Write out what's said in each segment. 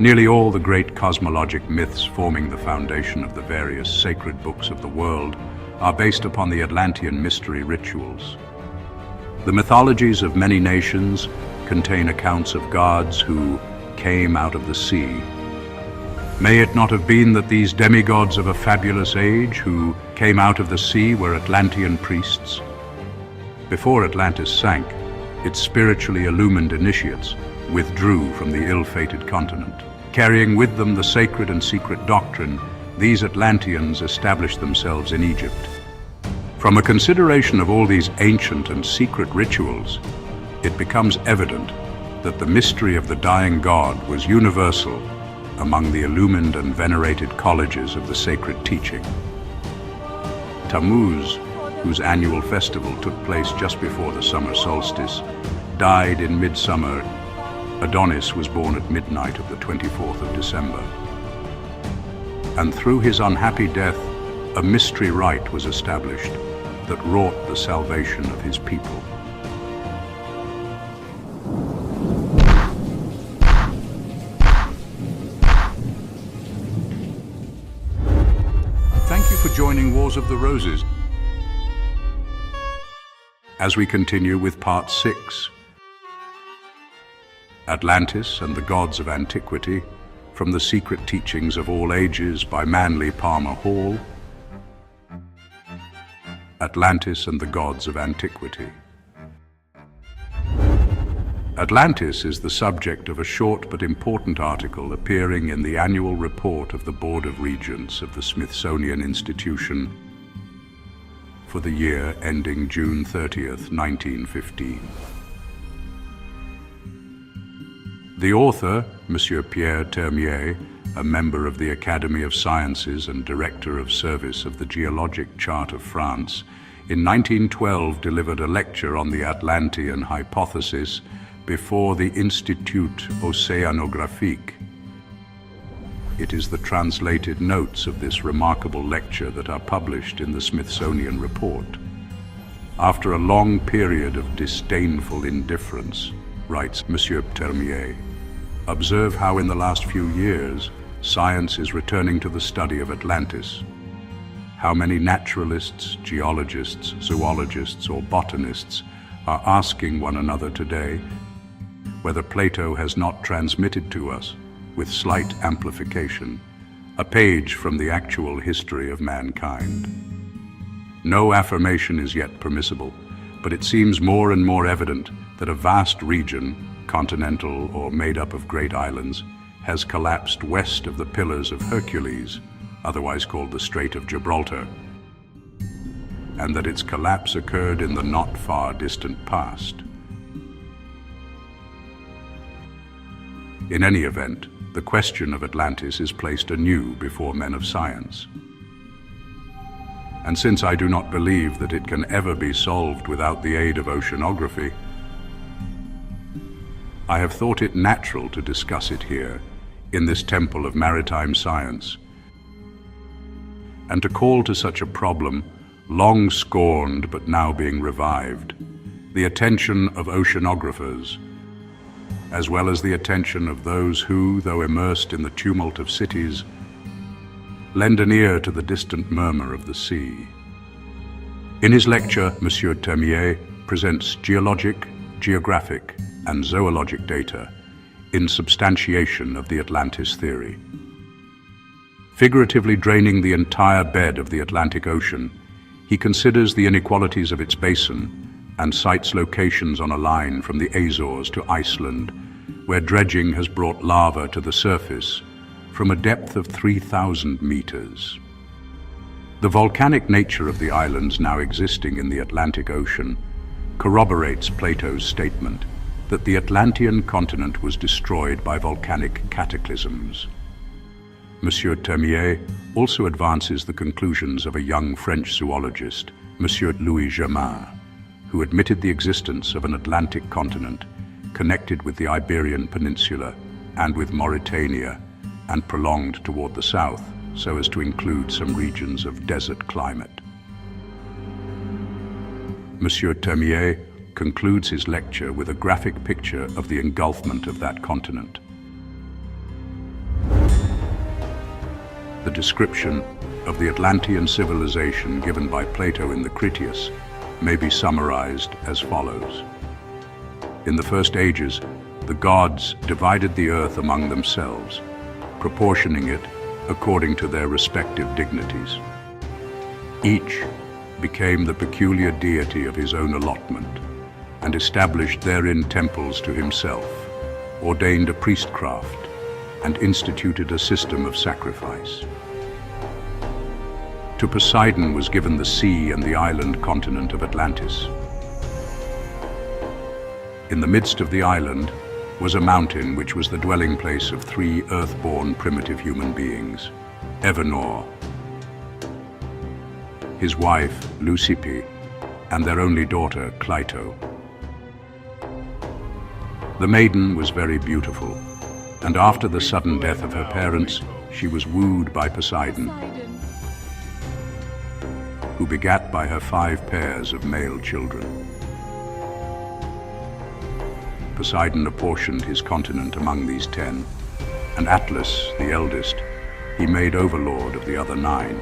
Nearly all the great cosmologic myths forming the foundation of the various sacred books of the world are based upon the Atlantean mystery rituals. The mythologies of many nations contain accounts of gods who came out of the sea. May it not have been that these demigods of a fabulous age who came out of the sea were Atlantean priests? Before Atlantis sank, its spiritually illumined initiates withdrew from the ill-fated continent. Carrying with them the sacred and secret doctrine, these Atlanteans established themselves in Egypt. From a consideration of all these ancient and secret rituals, it becomes evident that the mystery of the dying god was universal among the illumined and venerated colleges of the sacred teaching. Tammuz, whose annual festival took place just before the summer solstice, died in midsummer. Adonis was born at midnight of the 24th of December. And through his unhappy death, a mystery rite was established that wrought the salvation of his people. Thank you for joining Wars of the Roses. As we continue with Part 6, Atlantis and the Gods of Antiquity, from the Secret Teachings of All Ages by Manly Palmer Hall. Atlantis and the Gods of Antiquity. Atlantis is the subject of a short but important article appearing in the annual report of the Board of Regents of the Smithsonian Institution for the year ending June 30th, 1915. The author, Monsieur Pierre Termier, a member of the Academy of Sciences and Director of Service of the Geologic Chart of France, in 1912 delivered a lecture on the Atlantean hypothesis before the Institut Océanographique. It is the translated notes of this remarkable lecture that are published in the Smithsonian Report. After a long period of disdainful indifference, writes Monsieur Termier, observe how in the last few years science is returning to the study of Atlantis. How many naturalists, geologists, zoologists, or botanists are asking one another today whether Plato has not transmitted to us, with slight amplification, a page from the actual history of mankind. No affirmation is yet permissible, but it seems more and more evident that a vast region, continental or made up of great islands, has collapsed west of the Pillars of Hercules, otherwise called the Strait of Gibraltar, and that its collapse occurred in the not far distant past. In any event, the question of Atlantis is placed anew before men of science. And since I do not believe that it can ever be solved without the aid of oceanography, I have thought it natural to discuss it here, in this temple of maritime science, and to call to such a problem, long scorned but now being revived, the attention of oceanographers, as well as the attention of those who, though immersed in the tumult of cities, lend an ear to the distant murmur of the sea. In his lecture, Monsieur Termier presents geologic, geographic, and zoologic data in substantiation of the Atlantis theory. Figuratively draining the entire bed of the Atlantic Ocean, he considers the inequalities of its basin and cites locations on a line from the Azores to Iceland, where dredging has brought lava to the surface from a depth of 3,000 meters. The volcanic nature of the islands now existing in the Atlantic Ocean corroborates Plato's statement that the Atlantean continent was destroyed by volcanic cataclysms. Monsieur Termier also advances the conclusions of a young French zoologist, Monsieur Louis Germain, who admitted the existence of an Atlantic continent connected with the Iberian Peninsula and with Mauritania, and prolonged toward the south so as to include some regions of desert climate. Monsieur Termier concludes his lecture with a graphic picture of the engulfment of that continent. The description of the Atlantean civilization given by Plato in the Critias may be summarized as follows. In the first ages, the gods divided the earth among themselves, proportioning it according to their respective dignities. Each became the peculiar deity of his own allotment, and established therein temples to himself, ordained a priestcraft, and instituted a system of sacrifice. To Poseidon was given the sea and the island continent of Atlantis. In the midst of the island was a mountain which was the dwelling place of three earth-born primitive human beings, Evenor, his wife Leucippe, and their only daughter Cleito. The maiden was very beautiful, and after the sudden death of her parents, she was wooed by Poseidon, who begat by her 5 pairs of male children. Poseidon apportioned his continent among these 10, and Atlas, the eldest, he made overlord of the other 9.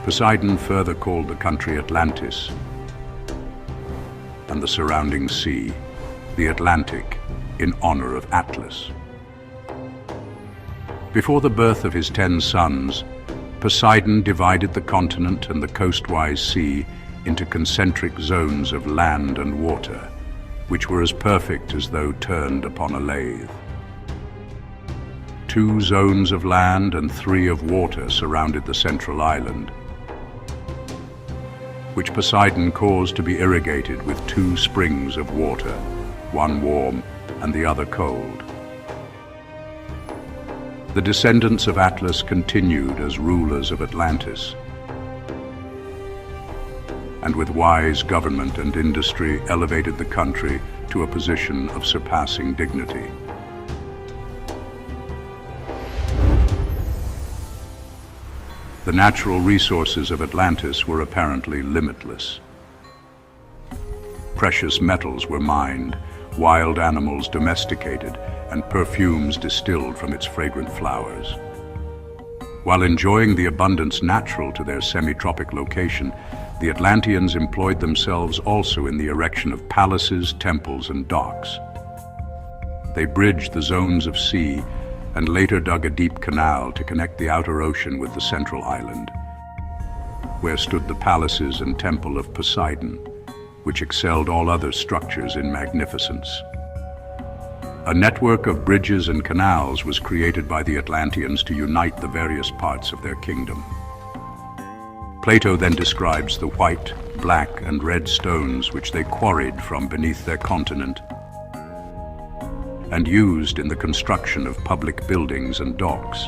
Poseidon further called the country Atlantis, and the surrounding sea, the Atlantic, in honor of Atlas. Before the birth of his 10 sons, Poseidon divided the continent and the coastwise sea into concentric zones of land and water, which were as perfect as though turned upon a lathe. 2 zones of land and 3 of water surrounded the central island, which Poseidon caused to be irrigated with 2 springs of water, one warm and the other cold. The descendants of Atlas continued as rulers of Atlantis, and with wise government and industry elevated the country to a position of surpassing dignity. The natural resources of Atlantis were apparently limitless. Precious metals were mined, wild animals domesticated, and perfumes distilled from its fragrant flowers. While enjoying the abundance natural to their semi-tropic location, the Atlanteans employed themselves also in the erection of palaces, temples, and docks. They bridged the zones of sea and later dug a deep canal to connect the outer ocean with the central island, where stood the palaces and temple of Poseidon, which excelled all other structures in magnificence. A network of bridges and canals was created by the Atlanteans to unite the various parts of their kingdom. Plato then describes the white, black, and red stones which they quarried from beneath their continent and used in the construction of public buildings and docks.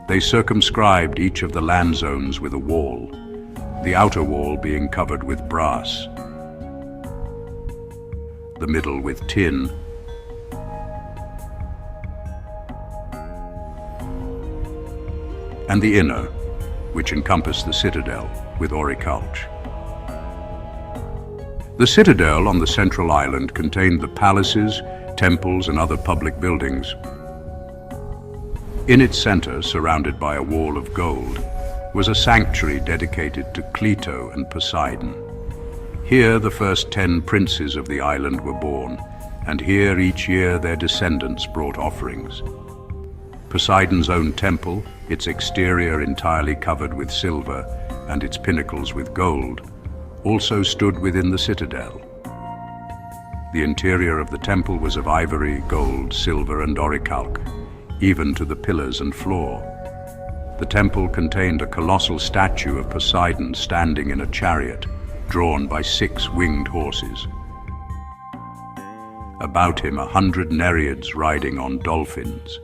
They circumscribed each of the land zones with a wall, the outer wall being covered with brass, the middle with tin, and the inner, which encompassed the citadel, with orichalcum. The citadel on the central island contained the palaces, temples, and other public buildings. In its center, surrounded by a wall of gold, was a sanctuary dedicated to Cleito and Poseidon. Here the first 10 princes of the island were born, and here each year their descendants brought offerings. Poseidon's own temple, its exterior entirely covered with silver and its pinnacles with gold, also stood within the citadel. The interior of the temple was of ivory, gold, silver, and orichalcum, even to the pillars and floor. The temple contained a colossal statue of Poseidon standing in a chariot, drawn by 6 winged horses. About him 100 Nereids riding on dolphins.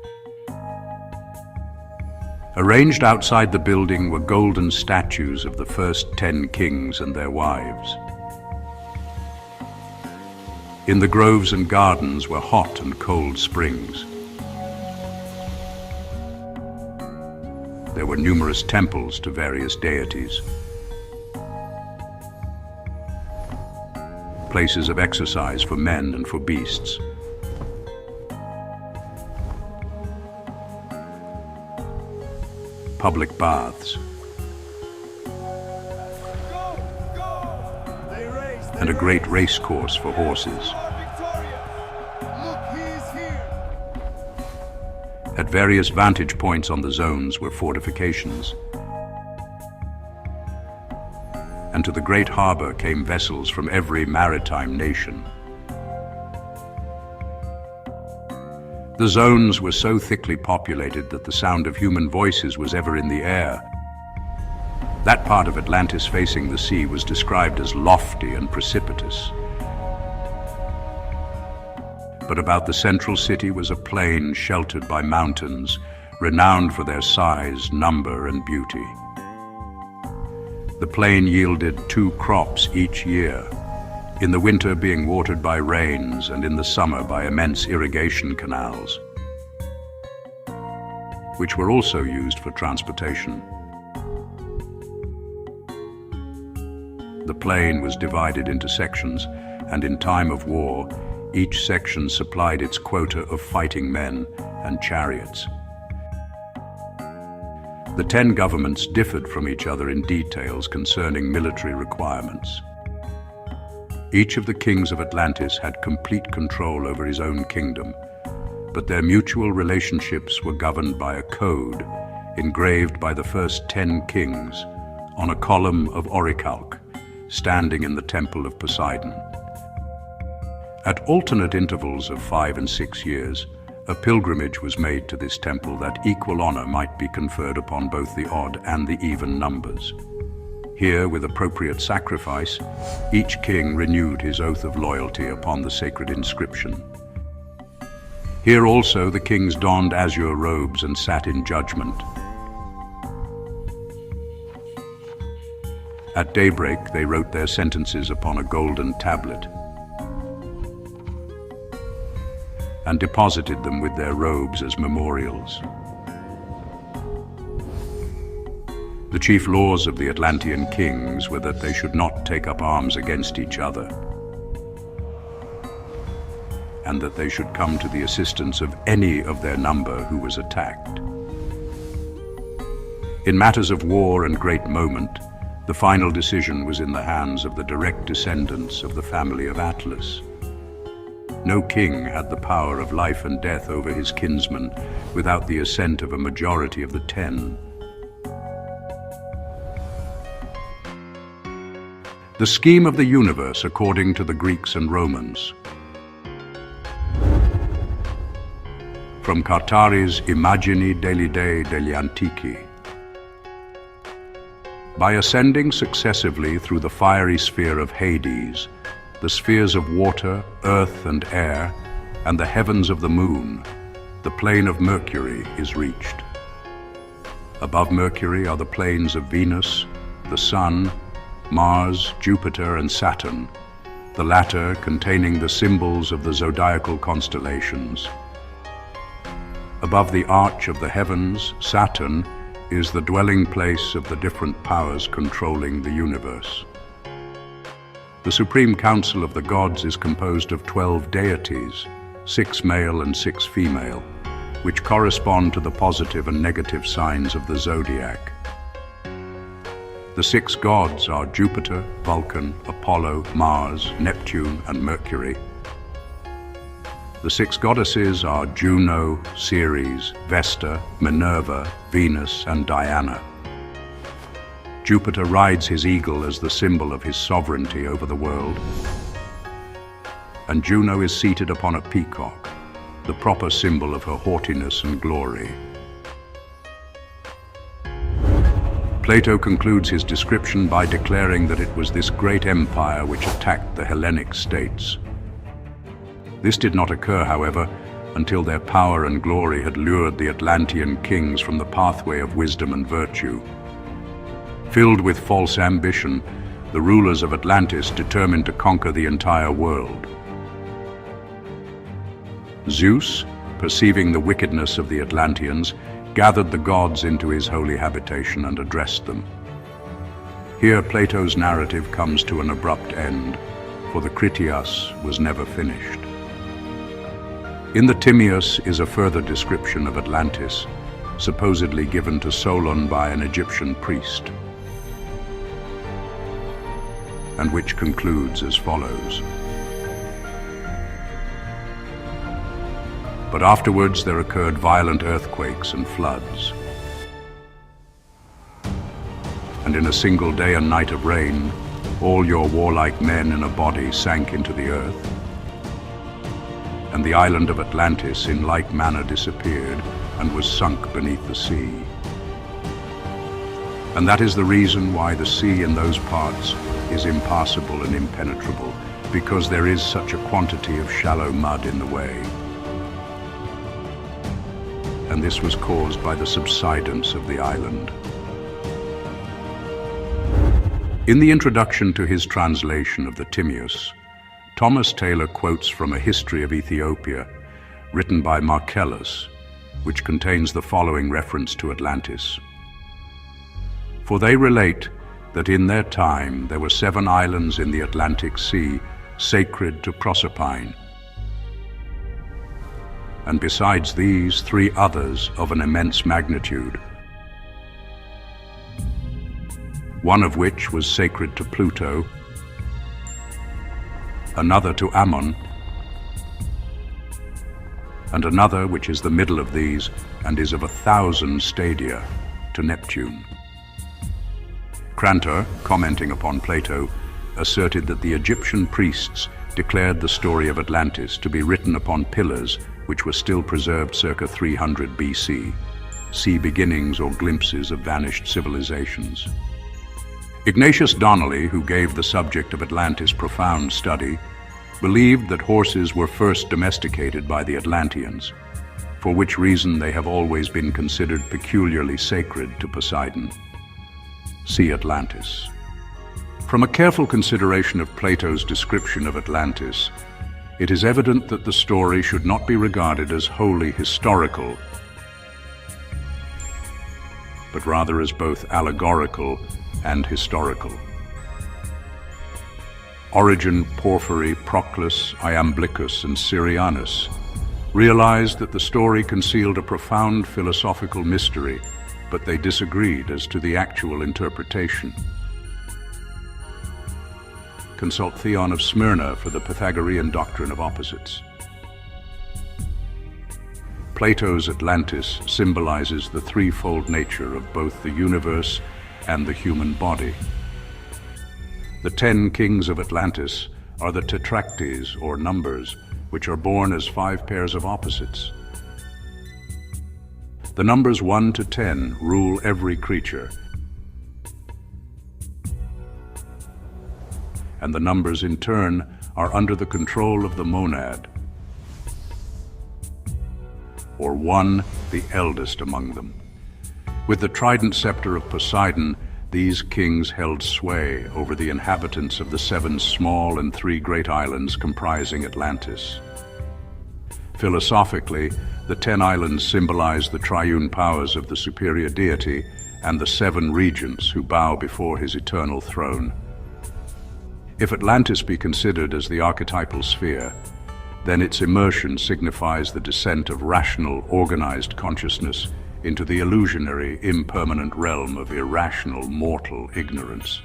Arranged outside the building were golden statues of the first 10 kings and their wives. In the groves and gardens were hot and cold springs. There were numerous temples to various deities, places of exercise for men and for beasts. public baths, and a great race course for horses. At various vantage points on the zones were fortifications, and to the great harbor came vessels from every maritime nation. The zones were so thickly populated that the sound of human voices was ever in the air. That part of Atlantis facing the sea was described as lofty and precipitous. But about the central city was a plain sheltered by mountains, renowned for their size, number, and beauty. The plain yielded 2 crops each year, in the winter being watered by rains and in the summer by immense irrigation canals, which were also used for transportation. The plain was divided into sections, and in time of war, each section supplied its quota of fighting men and chariots. The 10 governments differed from each other in details concerning military requirements. Each of the kings of Atlantis had complete control over his own kingdom, but their mutual relationships were governed by a code engraved by the first 10 kings on a column of orichalc standing in the temple of Poseidon. At alternate intervals of 5 and 6 years, a pilgrimage was made to this temple that equal honor might be conferred upon both the odd and the even numbers. Here, with appropriate sacrifice, each king renewed his oath of loyalty upon the sacred inscription. Here also the kings donned azure robes and sat in judgment. At daybreak, they wrote their sentences upon a golden tablet and deposited them with their robes as memorials. The chief laws of the Atlantean kings were that they should not take up arms against each other, and that they should come to the assistance of any of their number who was attacked. In matters of war and great moment, the final decision was in the hands of the direct descendants of the family of Atlas. No king had the power of life and death over his kinsmen without the assent of a majority of the 10. The scheme of the universe according to the Greeks and Romans. From Cartari's Immagini degli Dei degli Antichi. By ascending successively through the fiery sphere of Hades, the spheres of water, earth, and air, and the heavens of the moon, the plane of Mercury is reached. Above Mercury are the planes of Venus, the Sun, Mars, Jupiter, and Saturn, the latter containing the symbols of the zodiacal constellations. Above the arch of the heavens, Saturn is the dwelling place of the different powers controlling the universe. The Supreme Council of the Gods is composed of 12 deities, 6 male and 6 female, which correspond to the positive and negative signs of the zodiac. The 6 gods are Jupiter, Vulcan, Apollo, Mars, Neptune, and Mercury. The 6 goddesses are Juno, Ceres, Vesta, Minerva, Venus, and Diana. Jupiter rides his eagle as the symbol of his sovereignty over the world, and Juno is seated upon a peacock, the proper symbol of her haughtiness and glory. Plato concludes his description by declaring that it was this great empire which attacked the Hellenic states. This did not occur, however, until their power and glory had lured the Atlantean kings from the pathway of wisdom and virtue. Filled with false ambition, the rulers of Atlantis determined to conquer the entire world. Zeus, perceiving the wickedness of the Atlanteans, gathered the gods into his holy habitation and addressed them. Here Plato's narrative comes to an abrupt end, for the Critias was never finished. In the Timaeus is a further description of Atlantis, supposedly given to Solon by an Egyptian priest, and which concludes as follows. But afterwards there occurred violent earthquakes and floods, and in a single day and night of rain, all your warlike men in a body sank into the earth, and the island of Atlantis in like manner disappeared and was sunk beneath the sea. And that is the reason why the sea in those parts is impassable and impenetrable, because there is such a quantity of shallow mud in the way. And this was caused by the subsidence of the island. In the introduction to his translation of the Timaeus, Thomas Taylor quotes from a history of Ethiopia written by Marcellus, which contains the following reference to Atlantis. For they relate that in their time there were 7 islands in the Atlantic Sea sacred to Proserpine, and besides these 3 others of an immense magnitude, one of which was sacred to Pluto, another to Ammon, and another, which is the middle of these and is of 1,000 stadia, to Neptune. Crantor, commenting upon Plato, asserted that the Egyptian priests declared the story of Atlantis to be written upon pillars which were still preserved circa 300 BC, see beginnings or glimpses of vanished civilizations. Ignatius Donnelly, who gave the subject of Atlantis profound study, believed that horses were first domesticated by the Atlanteans, for which reason they have always been considered peculiarly sacred to Poseidon. See Atlantis. From a careful consideration of Plato's description of Atlantis, it is evident that the story should not be regarded as wholly historical, but rather as both allegorical and historical. Origen, Porphyry, Proclus, Iamblichus, and Syrianus realized that the story concealed a profound philosophical mystery, but they disagreed as to the actual interpretation. Consult Theon of Smyrna for the Pythagorean doctrine of opposites. Plato's Atlantis symbolizes the threefold nature of both the universe and the human body. The 10 kings of Atlantis are the tetractes, or numbers, which are born as 5 pairs of opposites. The numbers 1 to 10 rule every creature, and the numbers in turn are under the control of the monad, or 1, the eldest among them. With the trident scepter of Poseidon, these kings held sway over the inhabitants of the 7 small and 3 great islands comprising Atlantis. Philosophically, the 10 islands symbolize the triune powers of the superior deity and the 7 regents who bow before his eternal throne. If Atlantis be considered as the archetypal sphere, then its immersion signifies the descent of rational, organized consciousness into the illusionary, impermanent realm of irrational, mortal ignorance.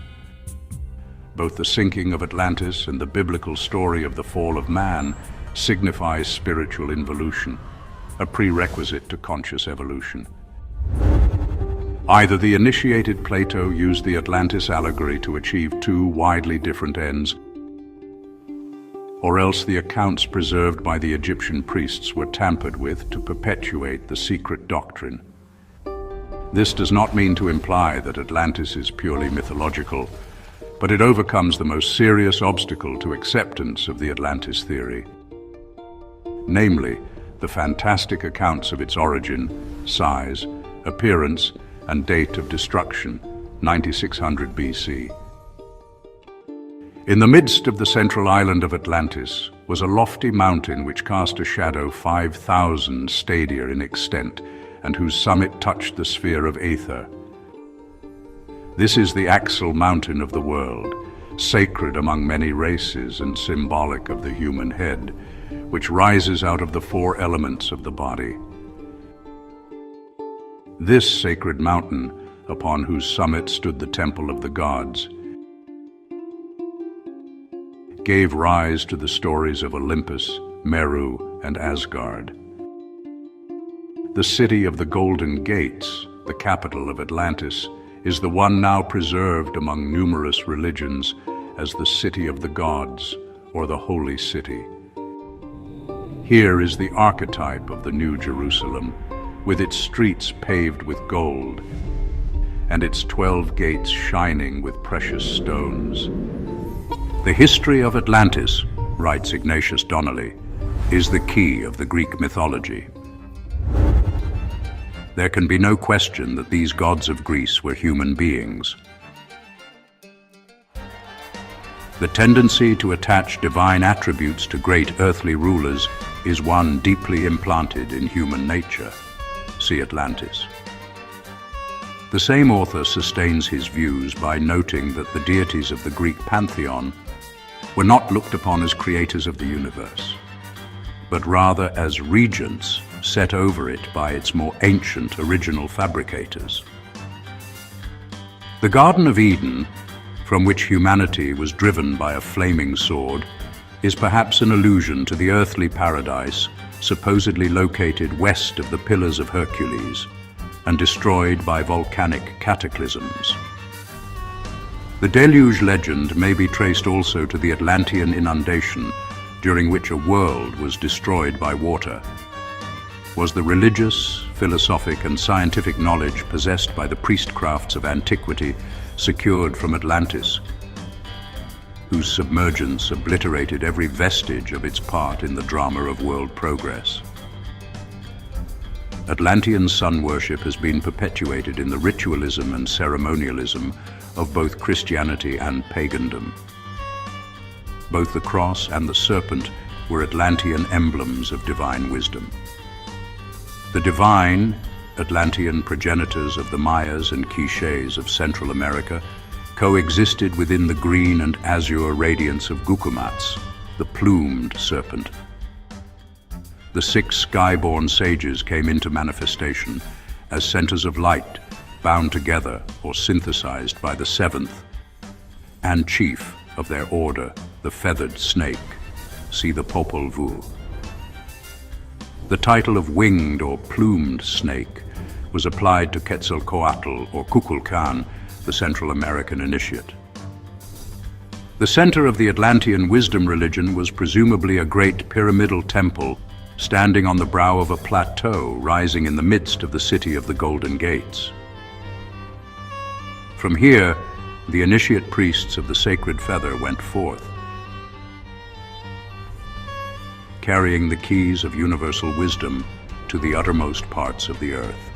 Both the sinking of Atlantis and the biblical story of the fall of man signifies spiritual involution, a prerequisite to conscious evolution. Either the initiated Plato used the Atlantis allegory to achieve 2 widely different ends, or else the accounts preserved by the Egyptian priests were tampered with to perpetuate the secret doctrine. This does not mean to imply that Atlantis is purely mythological, but it overcomes the most serious obstacle to acceptance of the Atlantis theory, namely, the fantastic accounts of its origin, size, appearance, and date of destruction, 9600 BC. In the midst of the central island of Atlantis was a lofty mountain which cast a shadow 5,000 stadia in extent, and whose summit touched the sphere of Aether. This is the axle mountain of the world, sacred among many races and symbolic of the human head, which rises out of the 4 elements of the body. This sacred mountain, upon whose summit stood the temple of the gods, gave rise to the stories of Olympus, Meru, and Asgard. The city of the Golden Gates, the capital of Atlantis, is the one now preserved among numerous religions as the City of the Gods, or the Holy City. Here is the archetype of the New Jerusalem, with its streets paved with gold, and its 12 gates shining with precious stones. The history of Atlantis, writes Ignatius Donnelly, is the key of the Greek mythology. There can be no question that these gods of Greece were human beings. The tendency to attach divine attributes to great earthly rulers is one deeply implanted in human nature. See Atlantis. The same author sustains his views by noting that the deities of the Greek pantheon were not looked upon as creators of the universe, but rather as regents set over it by its more ancient original fabricators. The Garden of Eden, from which humanity was driven by a flaming sword, is perhaps an allusion to the earthly paradise supposedly located west of the Pillars of Hercules and destroyed by volcanic cataclysms. The deluge legend may be traced also to the Atlantean inundation, during which a world was destroyed by water. Was the religious, philosophic, and scientific knowledge possessed by the priestcrafts of antiquity secured from Atlantis, whose submergence obliterated every vestige of its part in the drama of world progress? Atlantean sun worship has been perpetuated in the ritualism and ceremonialism of both Christianity and pagandom. Both the cross and the serpent were Atlantean emblems of divine wisdom. The divine, Atlantean progenitors of the Mayas and Quiches of Central America coexisted within the green and azure radiance of Gukumats, the plumed serpent. The 6 sky-born sages came into manifestation as centers of light bound together or synthesized by the 7th and chief of their order, the feathered snake. See the Popol Vuh. The title of winged or plumed snake was applied to Quetzalcoatl or Kukulkan, the Central American initiate. The center of the Atlantean wisdom religion was presumably a great pyramidal temple standing on the brow of a plateau rising in the midst of the city of the Golden Gates. From here, the initiate priests of the sacred feather went forth, carrying the keys of universal wisdom to the uttermost parts of the earth.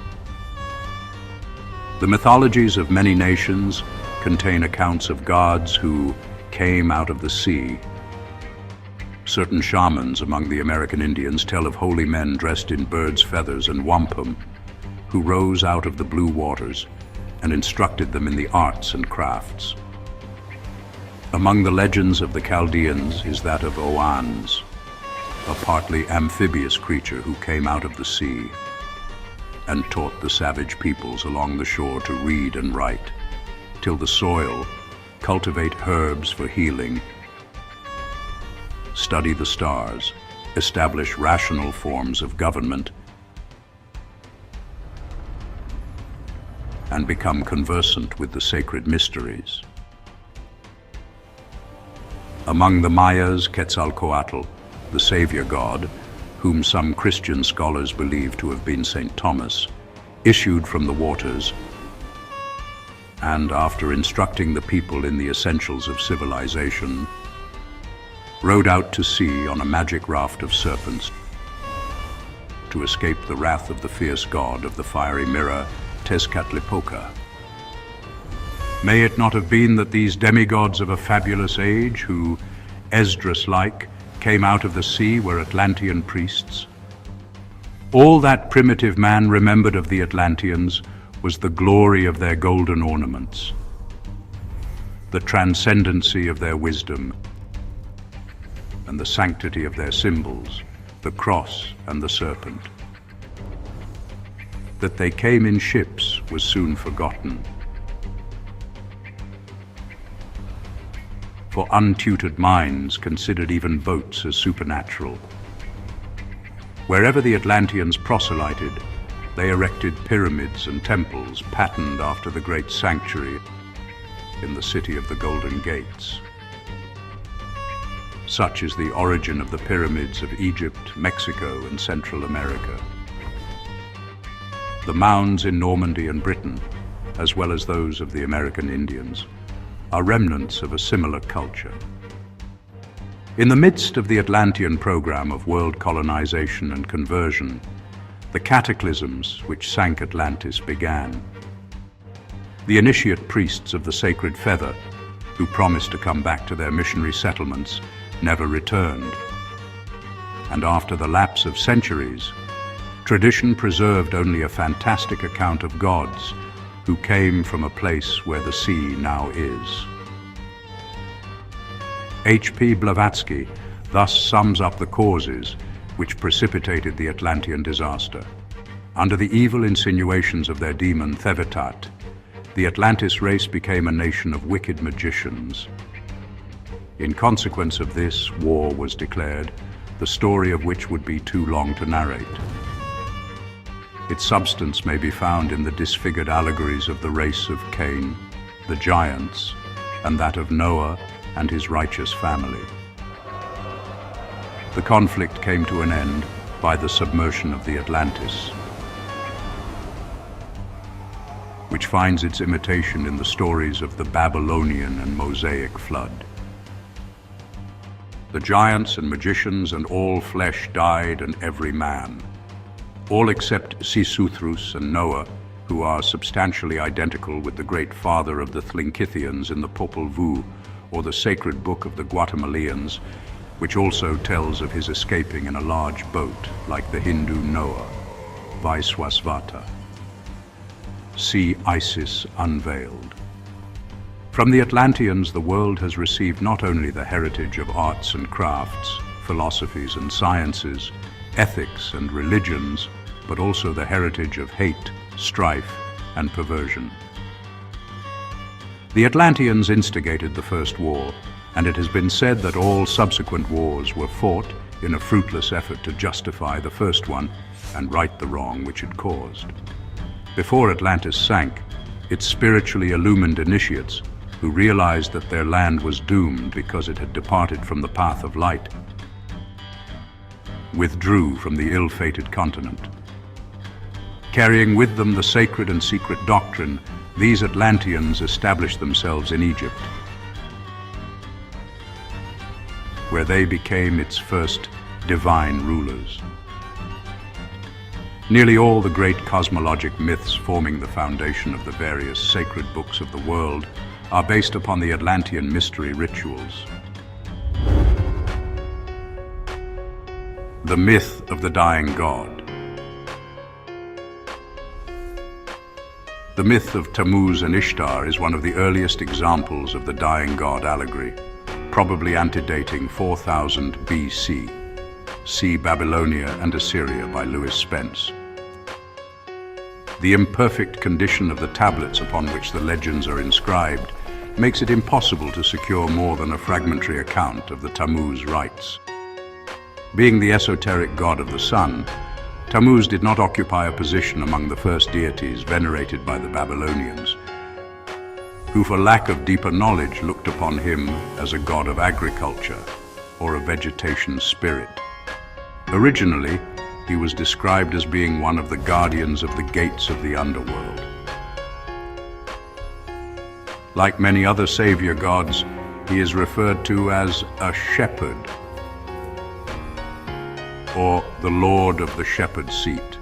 The mythologies of many nations contain accounts of gods who came out of the sea. Certain shamans among the American Indians tell of holy men dressed in birds' feathers and wampum who rose out of the blue waters and instructed them in the arts and crafts. Among the legends of the Chaldeans is that of Oannes, a partly amphibious creature who came out of the sea and taught the savage peoples along the shore to read and write, till the soil, cultivate herbs for healing, study the stars, establish rational forms of government, and become conversant with the sacred mysteries. Among the Mayas, Quetzalcoatl, the savior god, whom some Christian scholars believe to have been St. Thomas, issued from the waters, and after instructing the people in the essentials of civilization, rode out to sea on a magic raft of serpents to escape the wrath of the fierce god of the fiery mirror, Tezcatlipoca. May it not have been that these demigods of a fabulous age, who, Esdras-like, came out of the sea, were Atlantean priests? All that primitive man remembered of the Atlanteans was the glory of their golden ornaments, the transcendency of their wisdom, and the sanctity of their symbols, the cross and the serpent. that they came in ships was soon forgotten. For untutored minds considered even boats as supernatural. Wherever the Atlanteans proselyted, they erected pyramids and temples patterned after the great sanctuary in the city of the Golden Gates. Such is the origin of the pyramids of Egypt, Mexico, and Central America. The mounds in Normandy and Britain, as well as those of the American Indians, are remnants of a similar culture. In the midst of the Atlantean program of world colonization and conversion, the cataclysms which sank Atlantis began. The initiate priests of the sacred feather, who promised to come back to their missionary settlements, never returned. And after the lapse of centuries, tradition preserved only a fantastic account of gods who came from a place where the sea now is. H.P. Blavatsky thus sums up the causes which precipitated the Atlantean disaster. Under the evil insinuations of their demon Thevetat, the Atlantis race became a nation of wicked magicians. In consequence of this, war was declared, the story of which would be too long to narrate. Its substance may be found in the disfigured allegories of the race of Cain, the giants, and that of Noah and his righteous family. The conflict came to an end by the submersion of the Atlantis, which finds its imitation in the stories of the Babylonian and Mosaic flood. The giants and magicians and all flesh died, and every man, all except Sisuthros and Noah, who are substantially identical with the great father of the Thlinkithians in the Popol Vuh, or the sacred book of the Guatemalans, which also tells of his escaping in a large boat, like the Hindu Noah, Vaiswasvata. See Isis Unveiled. From the Atlanteans, the world has received not only the heritage of arts and crafts, philosophies and sciences, ethics and religions, but also the heritage of hate, strife, and perversion. The Atlanteans instigated the First War, and it has been said that all subsequent wars were fought in a fruitless effort to justify the first one and right the wrong which it caused. Before Atlantis sank, its spiritually illumined initiates, who realized that their land was doomed because it had departed from the path of light, withdrew from the ill-fated continent. Carrying with them the sacred and secret doctrine, these Atlanteans established themselves in Egypt, where they became its first divine rulers. Nearly all the great cosmologic myths forming the foundation of the various sacred books of the world are based upon the Atlantean mystery rituals. The myth of the dying god. The myth of Tammuz and Ishtar is one of the earliest examples of the dying god allegory, probably antedating 4000 BC. See Babylonia and Assyria by Lewis Spence. The imperfect condition of the tablets upon which the legends are inscribed makes it impossible to secure more than a fragmentary account of the Tammuz rites. Being the esoteric god of the sun, Tammuz did not occupy a position among the first deities venerated by the Babylonians, who for lack of deeper knowledge looked upon him as a god of agriculture or a vegetation spirit. Originally, he was described as being one of the guardians of the gates of the underworld. Like many other savior gods, he is referred to as a shepherd, or the Lord of the Shepherd Seat.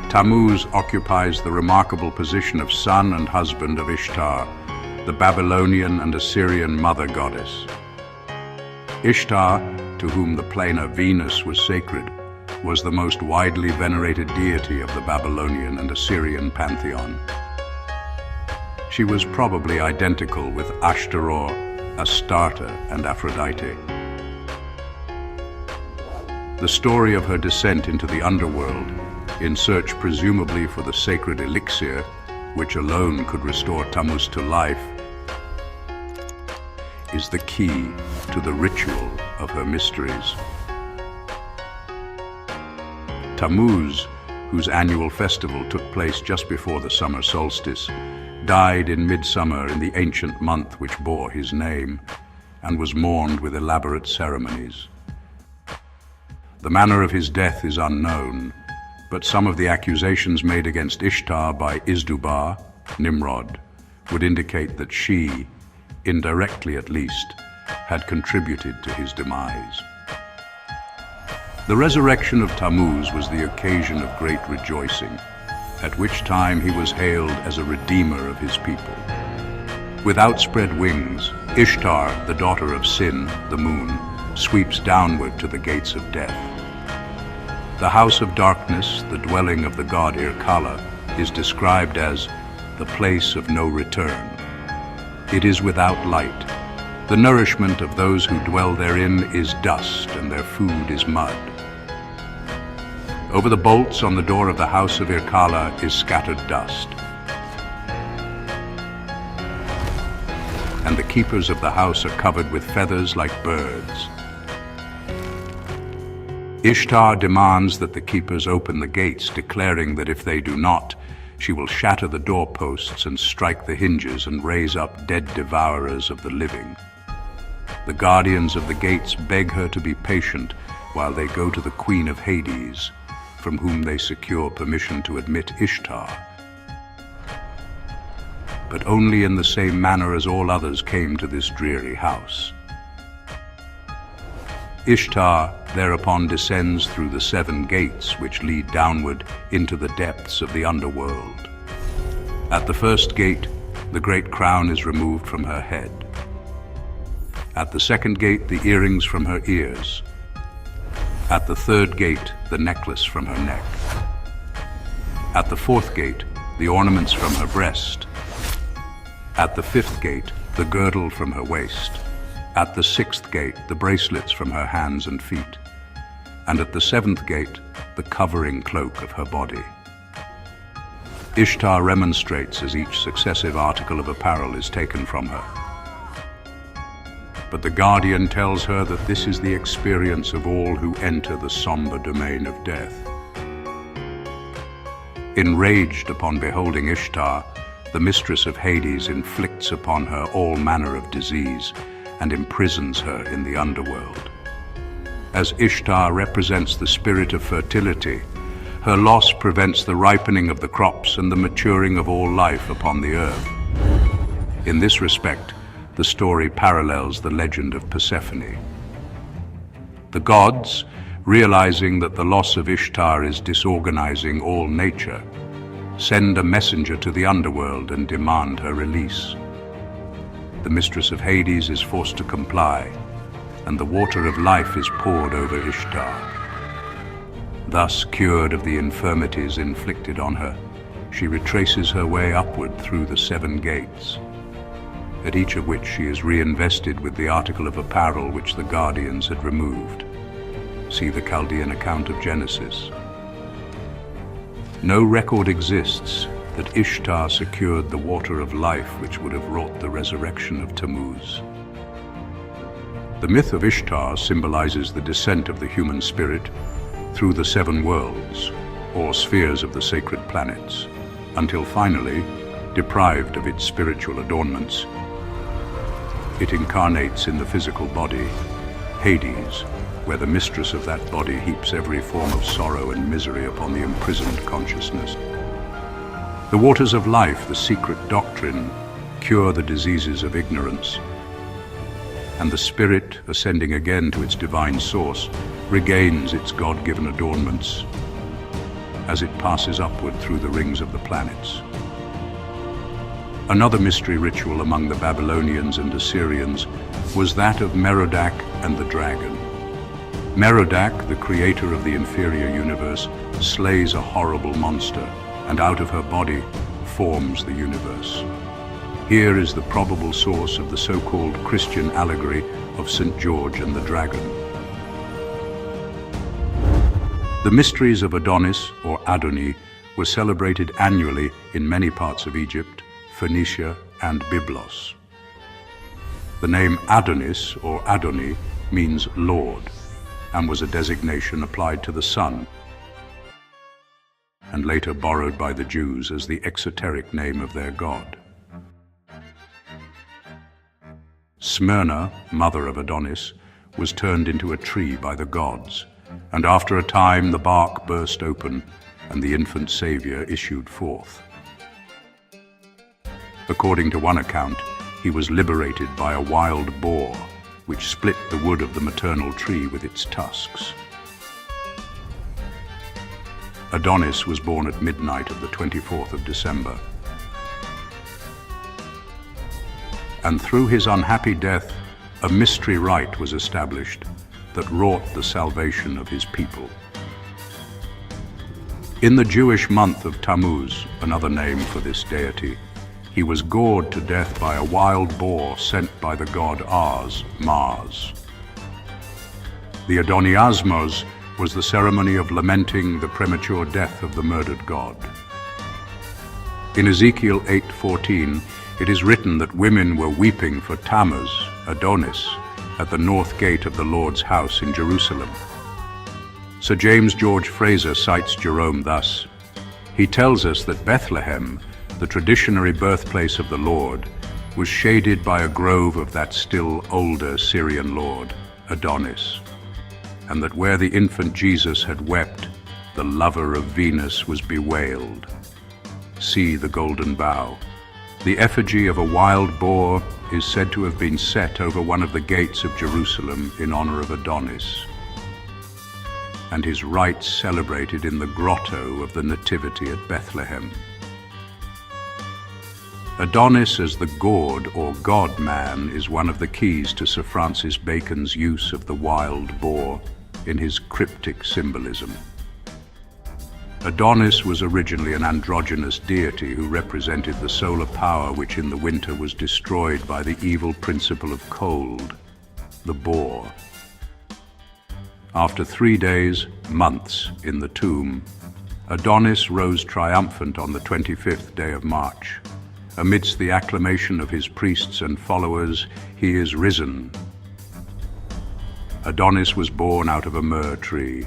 Tammuz occupies the remarkable position of son and husband of Ishtar, the Babylonian and Assyrian mother goddess. Ishtar, to whom the planar Venus was sacred, was the most widely venerated deity of the Babylonian and Assyrian pantheon. She was probably identical with Ashtaroth, Astarte, and Aphrodite. The story of her descent into the underworld in search presumably for the sacred elixir, which alone could restore Tammuz to life, is the key to the ritual of her mysteries. Tammuz, whose annual festival took place just before the summer solstice, died in midsummer in the ancient month which bore his name, and was mourned with elaborate ceremonies. The manner of his death is unknown, but some of the accusations made against Ishtar by Izdubar, Nimrod, would indicate that she, indirectly at least, had contributed to his demise. The resurrection of Tammuz was the occasion of great rejoicing, at which time he was hailed as a redeemer of his people. With outspread wings, Ishtar, the daughter of Sin, the moon, sweeps downward to the gates of death. The house of darkness, the dwelling of the god Irkalla, is described as the place of no return. It is without light. The nourishment of those who dwell therein is dust, and their food is mud. Over the bolts on the door of the house of Irkalla is scattered dust. And the keepers of the house are covered with feathers like birds. Ishtar demands that the keepers open the gates, declaring that if they do not, she will shatter the doorposts and strike the hinges and raise up dead devourers of the living. The guardians of the gates beg her to be patient while they go to the Queen of Hades, from whom they secure permission to admit Ishtar, but only in the same manner as all others came to this dreary house. Ishtar thereupon descends through the 7 gates which lead downward into the depths of the underworld. At the first gate, the great crown is removed from her head. At the second gate, the earrings from her ears. At the third gate, the necklace from her neck. At the fourth gate, the ornaments from her breast. At the fifth gate, the girdle from her waist. At the sixth gate, the bracelets from her hands and feet. And at the seventh gate, the covering cloak of her body. Ishtar remonstrates as each successive article of apparel is taken from her. But the guardian tells her that this is the experience of all who enter the somber domain of death. Enraged upon beholding Ishtar, the mistress of Hades inflicts upon her all manner of disease and imprisons her in the underworld. As Ishtar represents the spirit of fertility, her loss prevents the ripening of the crops and the maturing of all life upon the earth. In this respect, the story parallels the legend of Persephone. The gods, realizing that the loss of Ishtar is disorganizing all nature, send a messenger to the underworld and demand her release. The mistress of Hades is forced to comply, and the water of life is poured over Ishtar. Thus, cured of the infirmities inflicted on her, she retraces her way upward through the 7 gates, at each of which she is reinvested with the article of apparel which the guardians had removed. See the Chaldean account of Genesis. No record exists that Ishtar secured the water of life which would have wrought the resurrection of Tammuz. The myth of Ishtar symbolizes the descent of the human spirit through the 7 worlds, or spheres of the sacred planets, until finally, deprived of its spiritual adornments, it incarnates in the physical body, Hades, where the mistress of that body heaps every form of sorrow and misery upon the imprisoned consciousness. The waters of life, the secret doctrine, cure the diseases of ignorance, and the spirit, ascending again to its divine source, regains its God-given adornments as it passes upward through the rings of the planets. Another mystery ritual among the Babylonians and Assyrians was that of Merodach and the dragon. Merodach, the creator of the inferior universe, slays a horrible monster, and out of her body forms the universe. Here is the probable source of the so-called Christian allegory of St. George and the dragon. The mysteries of Adonis, or Adoni, were celebrated annually in many parts of Egypt, Phoenicia, and Byblos. The name Adonis, or Adoni, means Lord, and was a designation applied to the sun, and later borrowed by the Jews as the exoteric name of their god. Smyrna, mother of Adonis, was turned into a tree by the gods, and after a time the bark burst open and the infant Savior issued forth. According to one account, he was liberated by a wild boar, which split the wood of the maternal tree with its tusks. Adonis was born at midnight of the 24th of December. And through his unhappy death, a mystery rite was established that wrought the salvation of his people. In the Jewish month of Tammuz, another name for this deity, he was gored to death by a wild boar sent by the god Mars. The Adoniasmos was the ceremony of lamenting the premature death of the murdered god. In Ezekiel 8:14, it is written that women were weeping for Tammuz, Adonis, at the north gate of the Lord's house in Jerusalem. Sir James George Fraser cites Jerome thus: he tells us that Bethlehem, the traditionary birthplace of the Lord, was shaded by a grove of that still older Syrian lord, Adonis, and that where the infant Jesus had wept, the lover of Venus was bewailed. See the golden bough. The effigy of a wild boar is said to have been set over one of the gates of Jerusalem in honor of Adonis, and his rites celebrated in the grotto of the Nativity at Bethlehem. Adonis as the Gored or God-man is one of the keys to Sir Francis Bacon's use of the wild boar in his cryptic symbolism. Adonis was originally an androgynous deity who represented the solar power which in the winter was destroyed by the evil principle of cold, the boar. After 3 days, months, in the tomb, Adonis rose triumphant on the 25th day of March. Amidst the acclamation of his priests and followers, he is risen. Adonis was born out of a myrrh tree.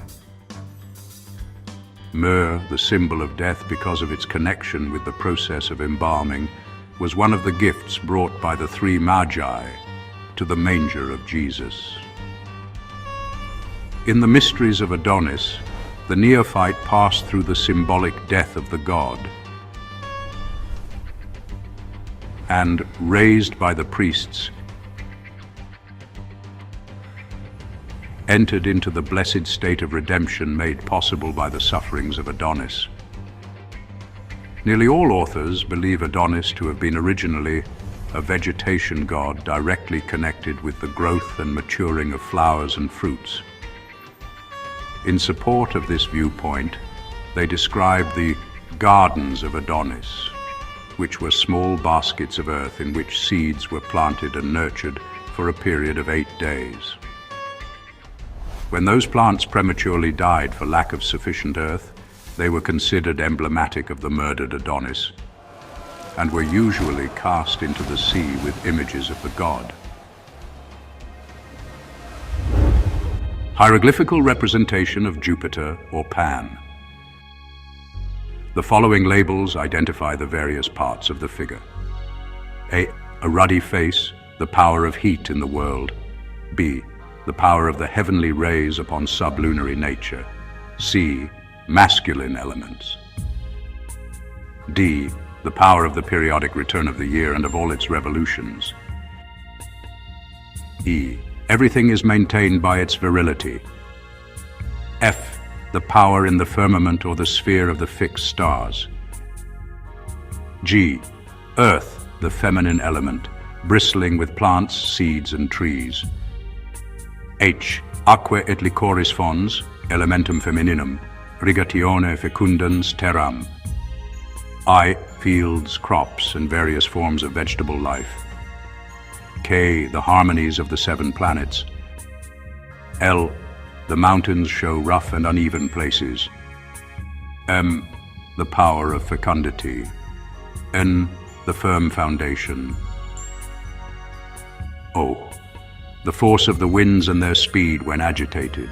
Myrrh, the symbol of death because of its connection with the process of embalming, was one of the gifts brought by the 3 Magi to the manger of Jesus. In the mysteries of Adonis, the neophyte passed through the symbolic death of the god, and, raised by the priests, entered into the blessed state of redemption made possible by the sufferings of Adonis. Nearly all authors believe Adonis to have been originally a vegetation god directly connected with the growth and maturing of flowers and fruits. In support of this viewpoint, they describe the gardens of Adonis, which were small baskets of earth in which seeds were planted and nurtured for a period of 8 days. When those plants prematurely died for lack of sufficient earth, they were considered emblematic of the murdered Adonis, and were usually cast into the sea with images of the god. Hieroglyphical representation of Jupiter or Pan. The following labels identify the various parts of the figure. A ruddy face, the power of heat in the world. B, the power of the heavenly rays upon sublunary nature. C, masculine elements. D, the power of the periodic return of the year and of all its revolutions. E, everything is maintained by its virility. F, the power in the firmament or the sphere of the fixed stars. G, earth, the feminine element, bristling with plants, seeds, and trees. H, aquae et liquoris fons, elementum femininum, rigatione fecundans terram. I, fields, crops, and various forms of vegetable life. K, the harmonies of the 7 planets. L, The mountains show rough and uneven places. M, the power of fecundity. N, the firm foundation. O, the force of the winds and their speed when agitated.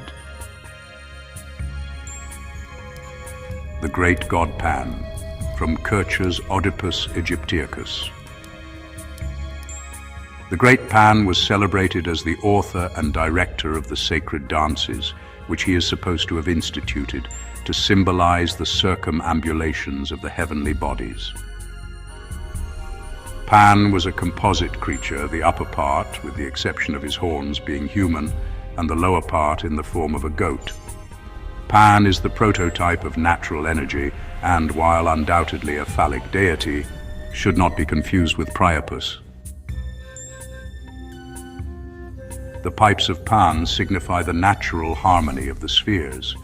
The great god Pan, from Kircher's Oedipus Aegyptiacus. The great Pan was celebrated as the author and director of the sacred dances, which he is supposed to have instituted to symbolize the circumambulations of the heavenly bodies. Pan was a composite creature, the upper part, with the exception of his horns, being human, and the lower part in the form of a goat. Pan is the prototype of natural energy, and while undoubtedly a phallic deity, should not be confused with Priapus. The pipes of Pan signify the natural harmony of the spheres,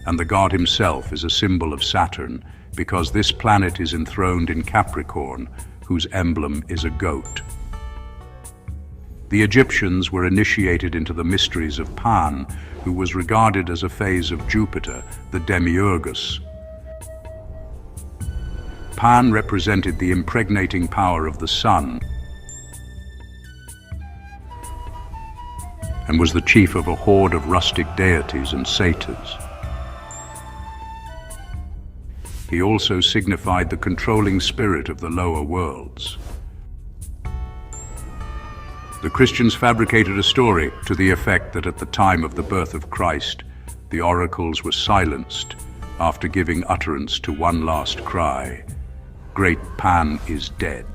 and the god himself is a symbol of Saturn, because this planet is enthroned in Capricorn, whose emblem is a goat. The Egyptians were initiated into the mysteries of Pan, who was regarded as a phase of Jupiter, the demiurgus. Pan represented the impregnating power of the sun and was the chief of a horde of rustic deities and satyrs. He also signified the controlling spirit of the lower worlds. The Christians fabricated a story to the effect that at the time of the birth of Christ, the oracles were silenced after giving utterance to one last cry, "Great Pan is dead."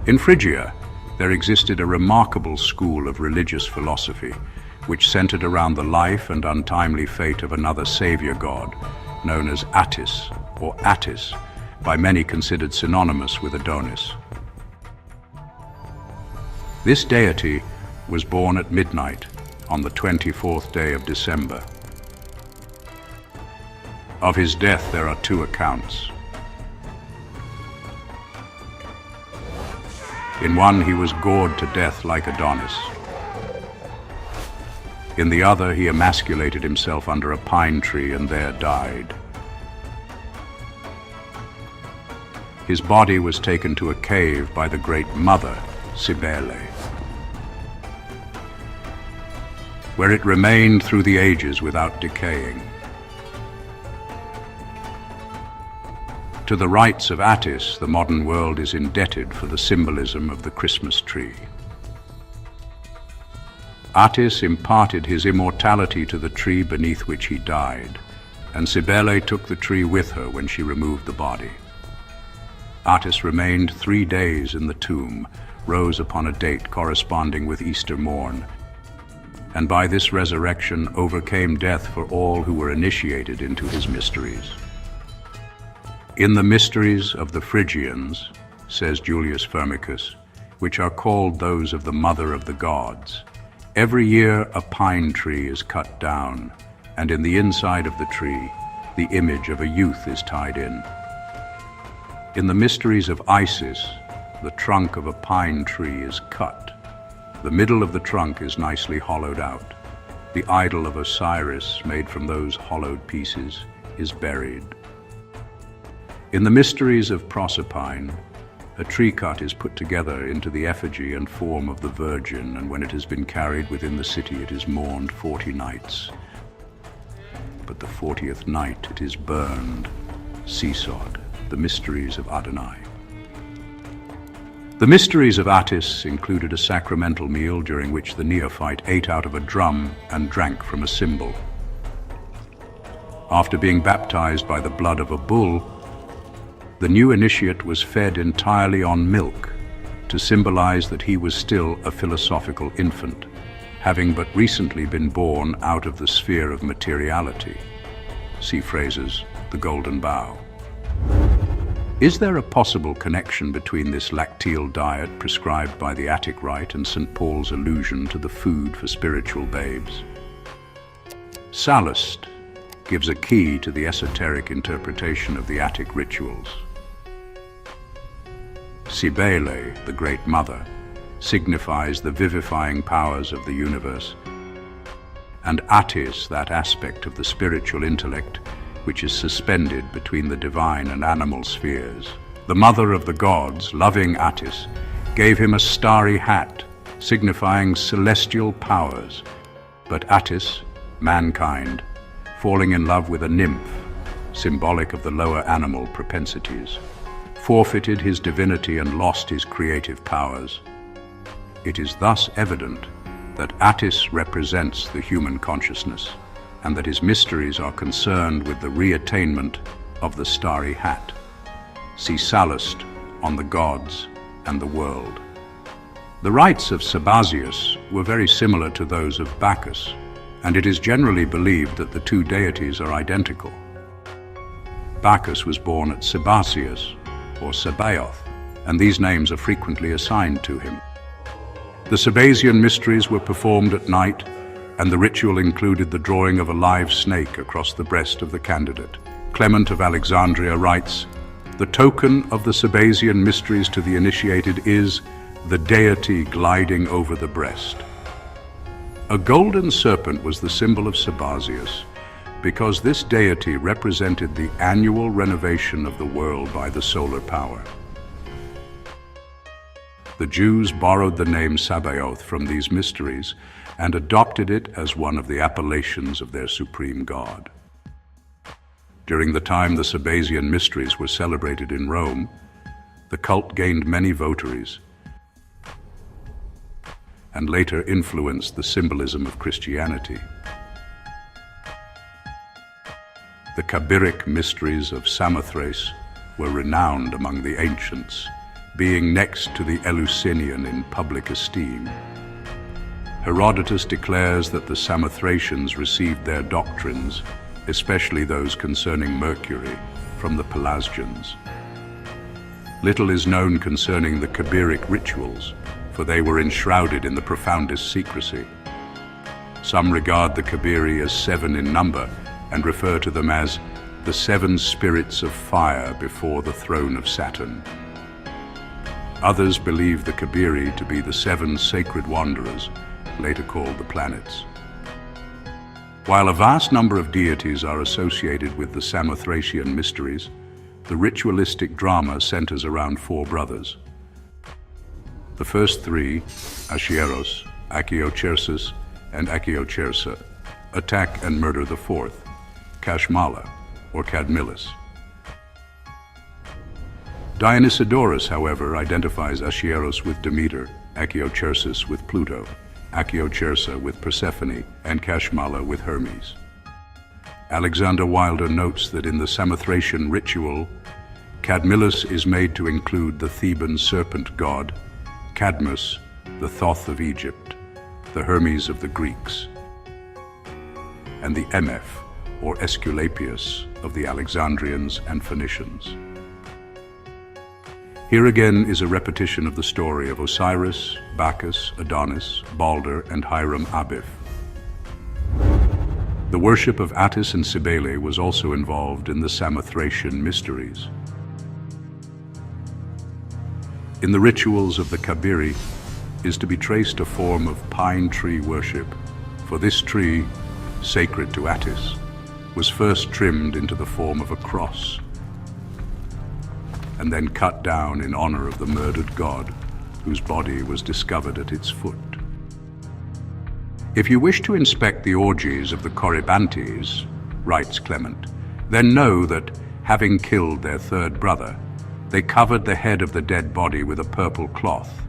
In Phrygia, there existed a remarkable school of religious philosophy, which centered around the life and untimely fate of another savior god, known as Atys, or Atys, by many considered synonymous with Adonis. This deity was born at midnight on the 24th day of December. Of his death there are two accounts. In one, he was gored to death like Adonis. In the other, he emasculated himself under a pine tree and there died. His body was taken to a cave by the great mother, Cybele, where it remained through the ages without decaying. To the rites of Atys, the modern world is indebted for the symbolism of the Christmas tree. Atys imparted his immortality to the tree beneath which he died, and Cybele took the tree with her when she removed the body. Atys remained 3 days in the tomb, rose upon a date corresponding with Easter morn, and by this resurrection overcame death for all who were initiated into his mysteries. In the mysteries of the Phrygians, says Julius Firmicus, which are called those of the mother of the gods, every year a pine tree is cut down, and in the inside of the tree, the image of a youth is tied in. In the mysteries of Isis, the trunk of a pine tree is cut. The middle of the trunk is nicely hollowed out. The idol of Osiris, made from those hollowed pieces, is buried. In the mysteries of Proserpine, a tree cut is put together into the effigy and form of the Virgin, and when it has been carried within the city, it is mourned 40 nights. But the 40th night it is burned, seesawed, the mysteries of Adonai. The mysteries of Atys included a sacramental meal during which the neophyte ate out of a drum and drank from a cymbal. After being baptized by the blood of a bull, the new initiate was fed entirely on milk to symbolize that he was still a philosophical infant, having but recently been born out of the sphere of materiality. See phrases, the golden bough. Is there a possible connection between this lacteal diet prescribed by the Attic rite and St. Paul's allusion to the food for spiritual babes? Sallust gives a key to the esoteric interpretation of the Attic rituals. Cybele, the Great Mother, signifies the vivifying powers of the universe, and Atys, that aspect of the spiritual intellect which is suspended between the divine and animal spheres. The mother of the gods, loving Atys, gave him a starry hat, signifying celestial powers. But Atys, mankind, falling in love with a nymph, symbolic of the lower animal propensities, forfeited his divinity and lost his creative powers. It is thus evident that Atys represents the human consciousness, and that his mysteries are concerned with the reattainment of the starry hat. See Sallust on the gods and the world. The rites of Sabazius were very similar to those of Bacchus, and it is generally believed that the two deities are identical. Bacchus was born at Sabazius, or Sabaoth, and these names are frequently assigned to him. The Sabazian mysteries were performed at night, and the ritual included the drawing of a live snake across the breast of the candidate. Clement of Alexandria writes, "The token of the Sabazian mysteries to the initiated is the deity gliding over the breast." A golden serpent was the symbol of Sabazius, because this deity represented the annual renovation of the world by the solar power. The Jews borrowed the name Sabaoth from these mysteries and adopted it as one of the appellations of their supreme god. During the time the Sabazian mysteries were celebrated in Rome, the cult gained many votaries and later influenced the symbolism of Christianity. The Cabiric mysteries of Samothrace were renowned among the ancients, being next to the Eleusinian in public esteem. Herodotus declares that the Samothracians received their doctrines, especially those concerning Mercury, from the Pelasgians. Little is known concerning the Cabiric rituals, for they were enshrouded in the profoundest secrecy. Some regard the Cabiri as 7 in number and refer to them as the 7 spirits of fire before the throne of Saturn. Others believe the Cabiri to be the 7 sacred wanderers, later called the planets. While a vast number of deities are associated with the Samothracian mysteries, the ritualistic drama centers around 4 brothers. The first 3, Asieros, Achiochersus, and Achiochersa, attack and murder the 4th, Kashmala, or Cadmilus. Dionysiodorus, however, identifies Asieros with Demeter, Achiochersus with Pluto, Achiochersa with Persephone, and Kashmala with Hermes. Alexander Wilder notes that in the Samothracian ritual, Cadmilus is made to include the Theban serpent god, Cadmus, the Thoth of Egypt, the Hermes of the Greeks, and the Emeph, or Aesculapius, of the Alexandrians and Phoenicians. Here again is a repetition of the story of Osiris, Bacchus, Adonis, Balder, and Hiram Abiff. The worship of Atys and Cybele was also involved in the Samothracian mysteries. In the rituals of the Cabiri is to be traced a form of pine tree worship, for this tree, sacred to Atys, was first trimmed into the form of a cross, and then cut down in honor of the murdered god, whose body was discovered at its foot. If you wish to inspect the orgies of the Corybantes, writes Clement, then know that, having killed their 3rd brother, they covered the head of the dead body with a purple cloth,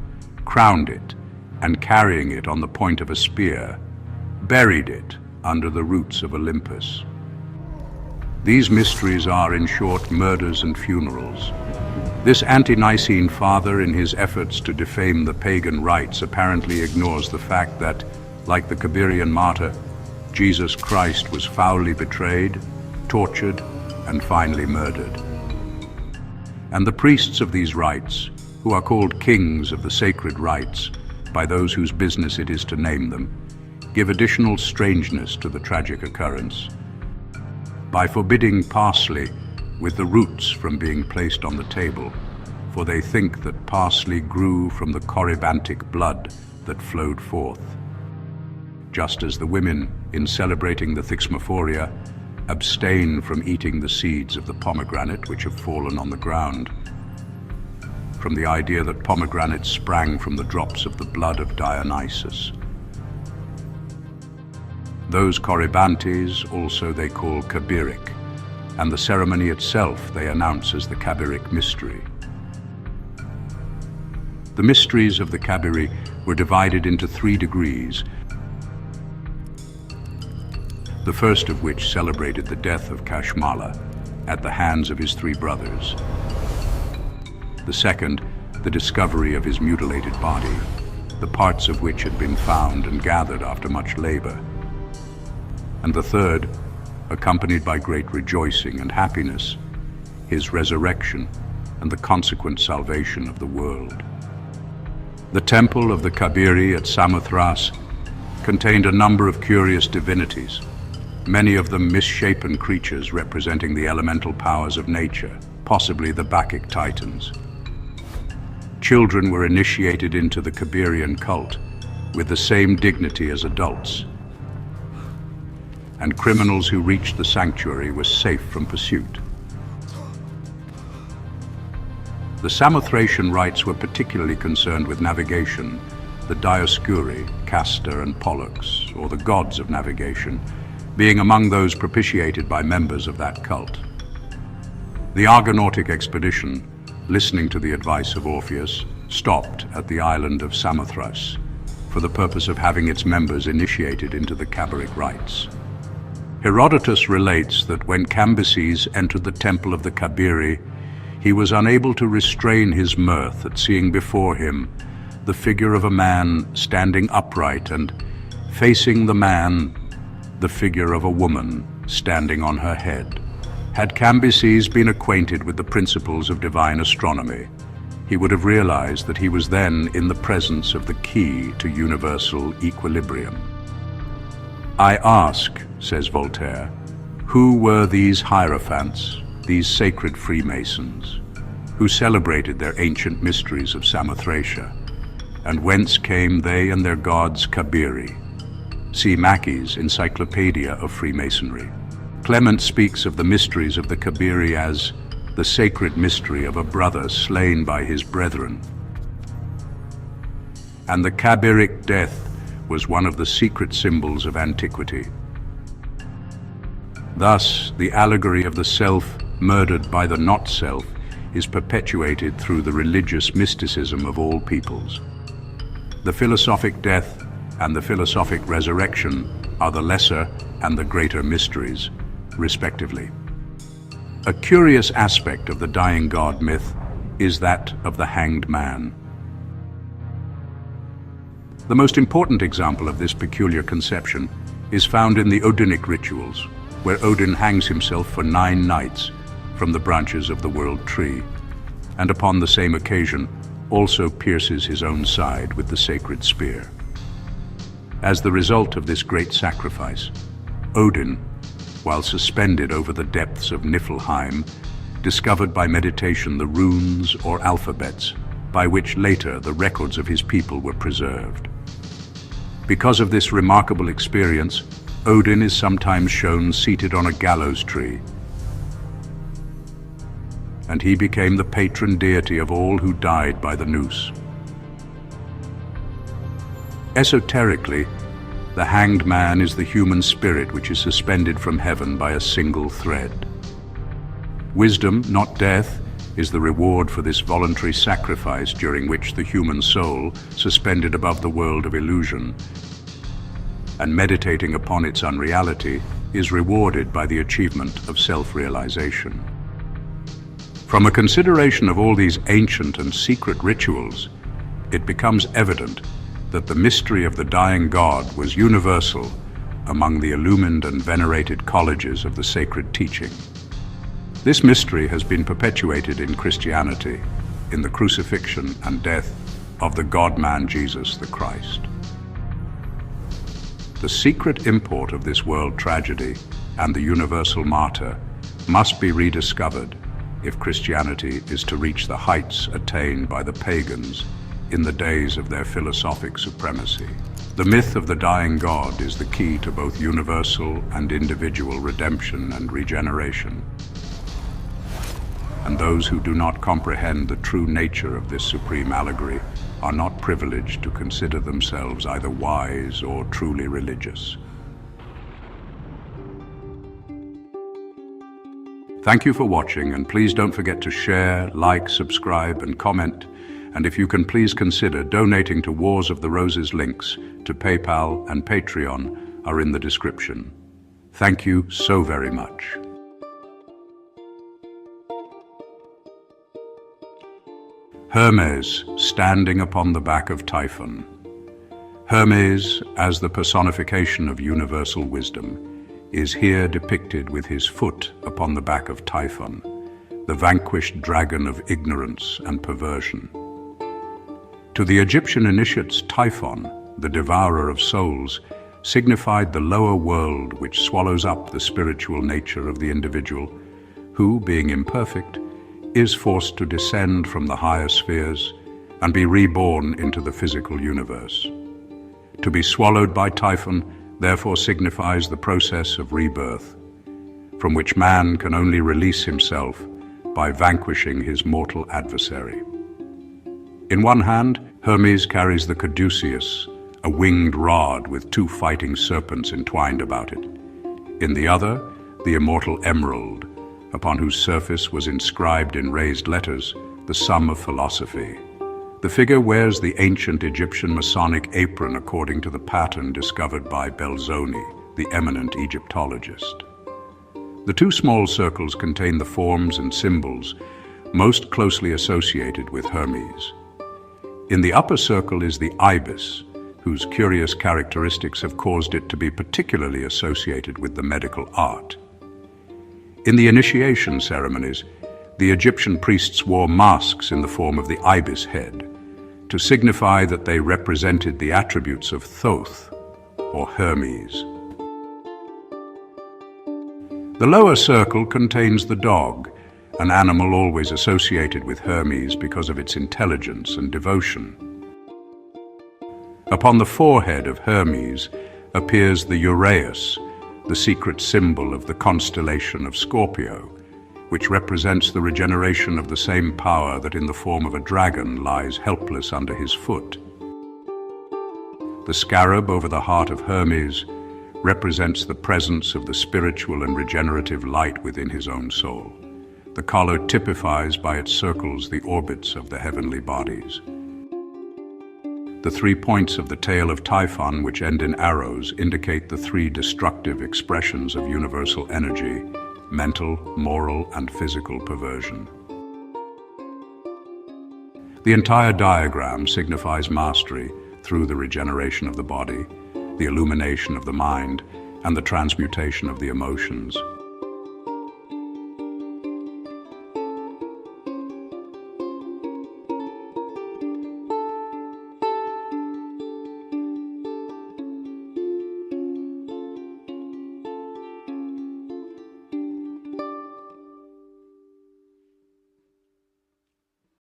crowned it, and carrying it on the point of a spear, buried it under the roots of Olympus. These mysteries are, in short, murders and funerals. This ante-Nicene father, in his efforts to defame the pagan rites, apparently ignores the fact that, like the Cabirian martyr, Jesus Christ was foully betrayed, tortured, and finally murdered. And the priests of these rites, who are called kings of the sacred rites by those whose business it is to name them, give additional strangeness to the tragic occurrence by forbidding parsley with the roots from being placed on the table, for they think that parsley grew from the corybantic blood that flowed forth. Just as the women, in celebrating the Thixmophoria, abstain from eating the seeds of the pomegranate which have fallen on the ground, from the idea that pomegranates sprang from the drops of the blood of Dionysus. Those corybantes also they call Cabiric, and the ceremony itself they announce as the Cabiric mystery. The mysteries of the Cabiri were divided into 3 degrees, the first of which celebrated the death of Kashmala at the hands of his 3 brothers. The second, the discovery of his mutilated body, the parts of which had been found and gathered after much labor. And the third, accompanied by great rejoicing and happiness, his resurrection and the consequent salvation of the world. The temple of the Cabiri at Samothrace contained a number of curious divinities, many of them misshapen creatures representing the elemental powers of nature, possibly the Bacchic Titans. Children were initiated into the Cabirian cult with the same dignity as adults, and criminals who reached the sanctuary were safe from pursuit. The Samothracian rites were particularly concerned with navigation, the Dioscuri, Castor and Pollux, or the gods of navigation, being among those propitiated by members of that cult. The Argonautic expedition, listening to the advice of Orpheus, stopped at the island of Samothrace for the purpose of having its members initiated into the Cabiric rites. Herodotus relates that when Cambyses entered the temple of the Cabiri, he was unable to restrain his mirth at seeing before him the figure of a man standing upright and, facing the man, the figure of a woman standing on her head. Had Cambyses been acquainted with the principles of divine astronomy, he would have realized that he was then in the presence of the key to universal equilibrium. "I ask," says Voltaire, "who were these hierophants, these sacred Freemasons, who celebrated their ancient mysteries of Samothracia, and whence came they and their gods Cabiri?" See Mackey's Encyclopedia of Freemasonry. Clement speaks of the mysteries of the Cabiri as the sacred mystery of a brother slain by his brethren. And the Cabiric death was one of the secret symbols of antiquity. Thus, the allegory of the self murdered by the not-self is perpetuated through the religious mysticism of all peoples. The philosophic death and the philosophic resurrection are the lesser and the greater mysteries, respectively. A curious aspect of the dying god myth is that of the hanged man. The most important example of this peculiar conception is found in the Odinic rituals, where Odin hangs himself for 9 nights from the branches of the world tree, and upon the same occasion also pierces his own side with the sacred spear. As the result of this great sacrifice, Odin, while suspended over the depths of Niflheim, discovered by meditation the runes or alphabets by which later the records of his people were preserved. Because of this remarkable experience, Odin is sometimes shown seated on a gallows tree, and he became the patron deity of all who died by the noose. Esoterically, the hanged man is the human spirit which is suspended from heaven by a single thread. Wisdom, not death, is the reward for this voluntary sacrifice during which the human soul, suspended above the world of illusion and meditating upon its unreality, is rewarded by the achievement of self-realization. From a consideration of all these ancient and secret rituals, it becomes evident that the mystery of the dying god was universal among the illumined and venerated colleges of the sacred teaching. This mystery has been perpetuated in Christianity in the crucifixion and death of the God-man Jesus the Christ. The secret import of this world tragedy and the universal martyr must be rediscovered if Christianity is to reach the heights attained by the pagans in the days of their philosophic supremacy. The myth of the dying god is the key to both universal and individual redemption and regeneration. And those who do not comprehend the true nature of this supreme allegory are not privileged to consider themselves either wise or truly religious. Thank you for watching, and please don't forget to share, like, subscribe, and comment. And if you can, please consider donating to Wars of the Roses. Links to PayPal and Patreon are in the description. Thank you so very much. Hermes standing upon the back of Typhon. Hermes, as the personification of universal wisdom, is here depicted with his foot upon the back of Typhon, the vanquished dragon of ignorance and perversion. To the Egyptian initiates, Typhon, the devourer of souls, signified the lower world which swallows up the spiritual nature of the individual, who, being imperfect, is forced to descend from the higher spheres and be reborn into the physical universe. To be swallowed by Typhon therefore signifies the process of rebirth, from which man can only release himself by vanquishing his mortal adversary. In one hand, Hermes carries the caduceus, a winged rod with two fighting serpents entwined about it. In the other, the immortal emerald, upon whose surface was inscribed in raised letters the sum of philosophy. The figure wears the ancient Egyptian Masonic apron according to the pattern discovered by Belzoni, the eminent Egyptologist. The two small circles contain the forms and symbols most closely associated with Hermes. In the upper circle is the ibis, whose curious characteristics have caused it to be particularly associated with the medical art. In the initiation ceremonies, the Egyptian priests wore masks in the form of the ibis head, to signify that they represented the attributes of Thoth, or Hermes. The lower circle contains the dog, an animal always associated with Hermes because of its intelligence and devotion. Upon the forehead of Hermes appears the uraeus, the secret symbol of the constellation of Scorpio, which represents the regeneration of the same power that in the form of a dragon lies helpless under his foot. The scarab over the heart of Hermes represents the presence of the spiritual and regenerative light within his own soul. The collar typifies by its circles the orbits of the heavenly bodies. The 3 points of the tail of Typhon, which end in arrows, indicate the 3 destructive expressions of universal energy: mental, moral, and physical perversion. The entire diagram signifies mastery through the regeneration of the body, the illumination of the mind, and the transmutation of the emotions.